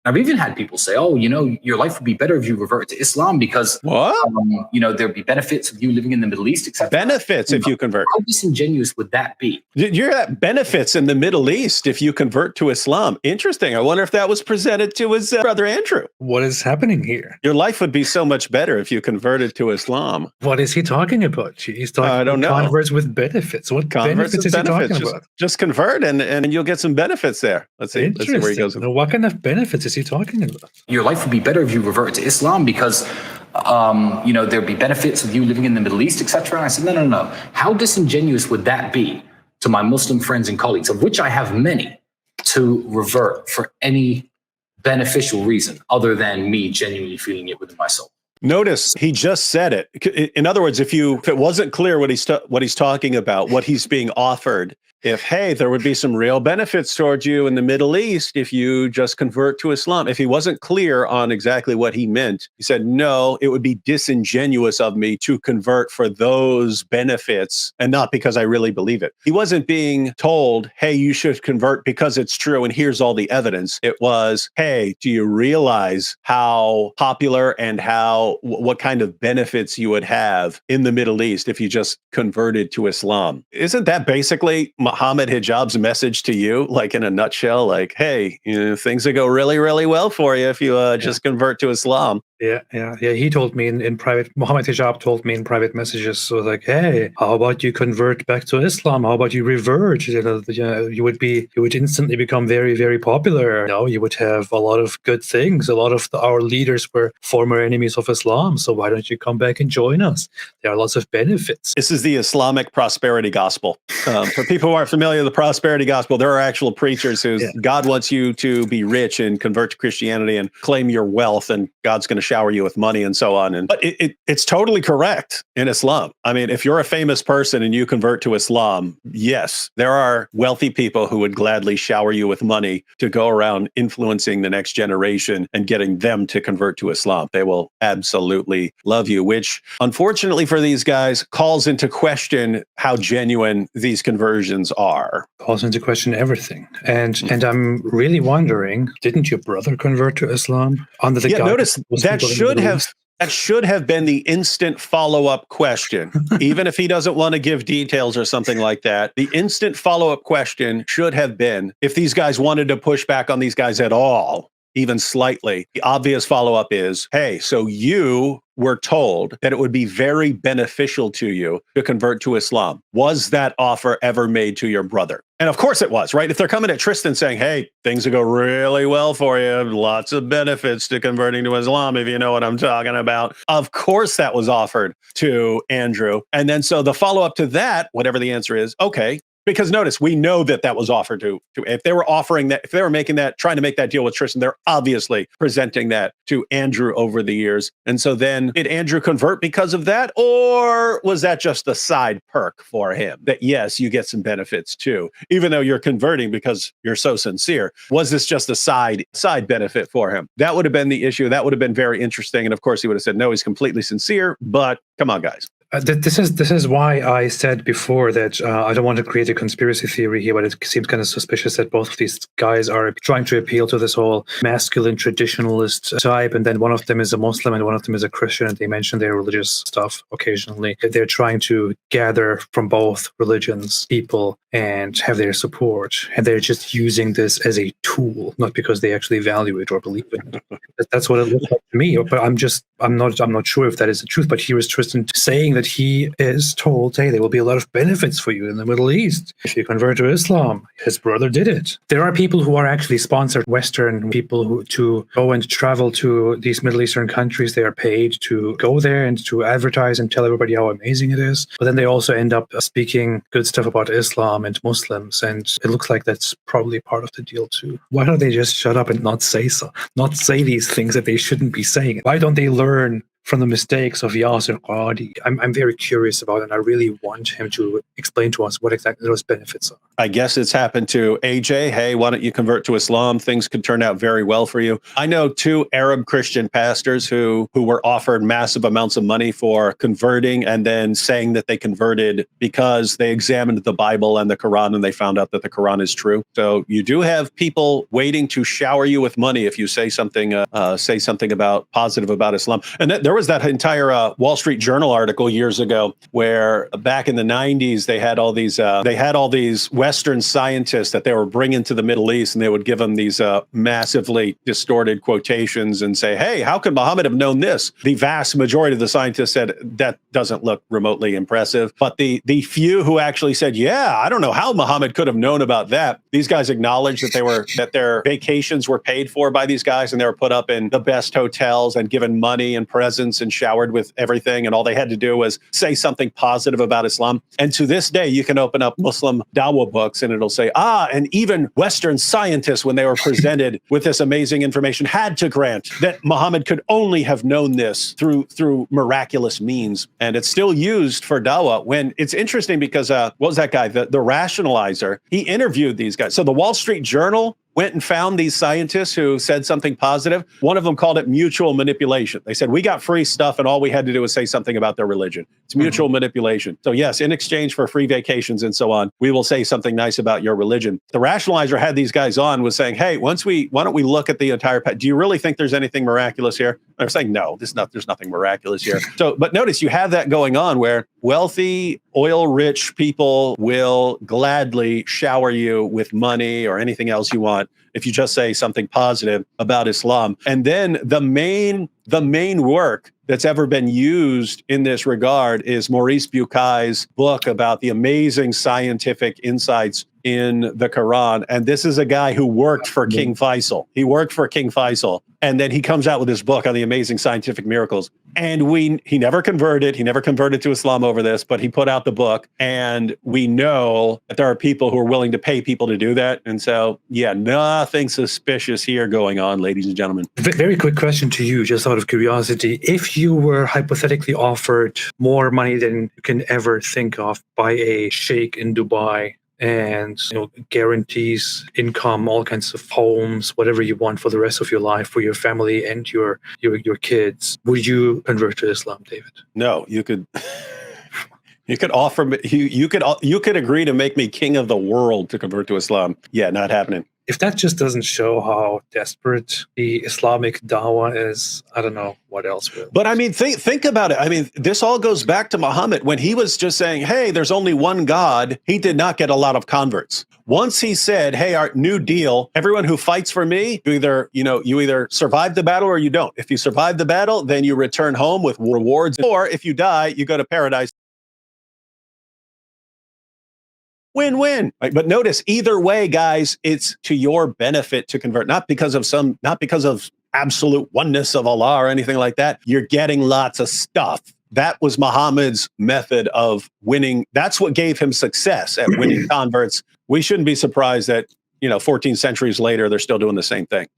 I've even had people say, oh, your life would be better if you revert to Islam because, there'd be benefits of you living in the Middle East, etc. Benefits if you convert. How disingenuous would that be? You're at benefits in the Middle East if you convert to Islam. Interesting. I wonder if that was presented to his brother Andrew. What is happening here? Your life would be so much better if you converted to Islam. What is he talking about? He's talking I don't know. Converts with benefits. What benefits is he talking about? Just convert and you'll get some benefits there. Let's see where he goes. What kind of benefits is he talking about? Your life would be better if you revert to Islam because, there'd be benefits of you living in the Middle East, etc. And I said, no. How disingenuous would that be to my Muslim friends and colleagues, of which I have many, to revert for any beneficial reason other than me genuinely feeling it within my soul? Notice he just said it. In other words, if it wasn't clear what he's talking about, what he's being offered, hey, there would be some real benefits towards you in the Middle East if you just convert to Islam. If he wasn't clear on exactly what he meant, he said, no, it would be disingenuous of me to convert for those benefits and not because I really believe it. He wasn't being told, hey, you should convert because it's true and here's all the evidence. It was, hey, do you realize how popular and what kind of benefits you would have in the Middle East if you just converted to Islam? Isn't that basically Muhammad Hijab's message to you, like in a nutshell, like, hey, things will go really, really well for you if you just convert to Islam. Yeah. He told me in private, Muhammad Hijab told me in private messages, so like, hey, how about you convert back to Islam? How about you revert? You would instantly become very, very popular. You would have a lot of good things. A lot of our leaders were former enemies of Islam. So why don't you come back and join us? There are lots of benefits. This is the Islamic prosperity gospel. For people who aren't familiar with the prosperity gospel, there are actual preachers who God wants you to be rich and convert to Christianity and claim your wealth, and God's going to shower you with money and so on. But it's totally correct in Islam. I mean, if you're a famous person and you convert to Islam, yes, there are wealthy people who would gladly shower you with money to go around influencing the next generation and getting them to convert to Islam. They will absolutely love you, which unfortunately for these guys calls into question how genuine these conversions are. Calls into question everything. And I'm really wondering, didn't your brother convert to Islam under the notice that should have been the instant follow-up question. Even if he doesn't want to give details or something like that, the instant follow-up question should have been, if these guys wanted to push back on these guys at all, even slightly, the obvious follow-up is, hey, so you were told that it would be very beneficial to you to convert to Islam. Was that offer ever made to your brother? And of course it was, right? If they're coming at Tristan saying, hey, things will go really well for you, lots of benefits to converting to Islam, if you know what I'm talking about. Of course that was offered to Andrew. And then so the follow-up to that, whatever the answer is, okay, because notice, we know that was offered to, if they were offering that, if they were making that, trying to make that deal with Tristan, they're obviously presenting that to Andrew over the years. And so then did Andrew convert because of that? Or was that just a side perk for him that, yes, you get some benefits too, even though you're converting because you're so sincere? Was this just a side benefit for him? That would have been the issue. That would have been very interesting. And of course, he would have said, no, he's completely sincere, but come on, guys. This is why I said before that I don't want to create a conspiracy theory here, but it seems kind of suspicious that both of these guys are trying to appeal to this whole masculine traditionalist type, and then one of them is a Muslim and one of them is a Christian, and they mention their religious stuff occasionally. They're trying to gather from both religions people and have their support, and they're just using this as a tool, not because they actually value it or believe in it. That's what it looks like to me. But I'm not sure if that is the truth. But here is Tristan saying that he is told, hey, there will be a lot of benefits for you in the Middle East if you convert to Islam. His brother did it. There are people who are actually sponsored, Western people who to go and travel to these Middle Eastern countries. They are paid to go there and to advertise and tell everybody how amazing it is. But then they also end up speaking good stuff about Islam and Muslims. And it looks like that's probably part of the deal too. Why don't they just shut up and not say these things that they shouldn't be saying? Why don't they learn from the mistakes of Yasser Qadi. I'm very curious about it, and I really want him to explain to us what exactly those benefits are. I guess it's happened to AJ. Hey, why don't you convert to Islam? Things could turn out very well for you. I know 2 Arab Christian pastors who were offered massive amounts of money for converting and then saying that they converted because they examined the Bible and the Quran and they found out that the Quran is true. So you do have people waiting to shower you with money if you say something about positive about Islam. And there was that entire Wall Street Journal article years ago where back in the 90s they had all these Western scientists that they were bringing to the Middle East, and they would give them these massively distorted quotations and say, hey, how could Muhammad have known this? The vast majority of the scientists said that doesn't look remotely impressive. But the few who actually said, yeah, I don't know how Muhammad could have known about that. These guys acknowledged that their vacations were paid for by these guys, and they were put up in the best hotels and given money and presents and showered with everything. And all they had to do was say something positive about Islam. And to this day, you can open up Muslim Dawah books and it'll say, and even Western scientists, when they were presented with this amazing information, had to grant that Muhammad could only have known this through miraculous means. And it's still used for Dawah. When it's interesting because what was that guy, the rationalizer? He interviewed these guys. So the Wall Street Journal went and found these scientists who said something positive. One of them called it mutual manipulation. They said, we got free stuff and all we had to do was say something about their religion. It's mutual manipulation. So yes, in exchange for free vacations and so on, we will say something nice about your religion. The rationalizer had these guys on, was saying, hey, why don't we look at the entire, do you really think there's anything miraculous here? They're saying, no, there's nothing miraculous here. So, but notice you have that going on where wealthy, oil-rich people will gladly shower you with money or anything else you want if you just say something positive about Islam. And then the main work that's ever been used in this regard is Maurice Bucay's book about the amazing scientific insights in the Quran. And this is a guy who worked for King Faisal. He worked for King Faisal. And then he comes out with this book on the amazing scientific miracles. And he never converted. He never converted to Islam over this, but he put out the book. And we know that there are people who are willing to pay people to do that. And so, yeah, nothing suspicious here going on, ladies and gentlemen. Very quick question to you, just out of curiosity. If you were hypothetically offered more money than you can ever think of by a sheikh in Dubai, and guarantees income, all kinds of homes, whatever you want for the rest of your life, for your family and your kids, would you convert to Islam, David? No, you could. You could offer me. You could agree to make me king of the world to convert to Islam. Yeah, not happening. If that just doesn't show how desperate the Islamic dawah is, I don't know what else will. But I mean, think about it. I mean, this all goes back to Muhammad. When he was just saying, hey, there's only one God, he did not get a lot of converts. Once he said, hey, our new deal, everyone who fights for me, you either survive the battle or you don't. If you survive the battle, then you return home with rewards. Or if you die, you go to paradise. Win-win. Right? But notice, either way, guys, it's to your benefit to convert, not because of absolute oneness of Allah or anything like that. You're getting lots of stuff. That was Muhammad's method of winning. That's what gave him success at winning converts. We shouldn't be surprised that 14 centuries later, they're still doing the same thing.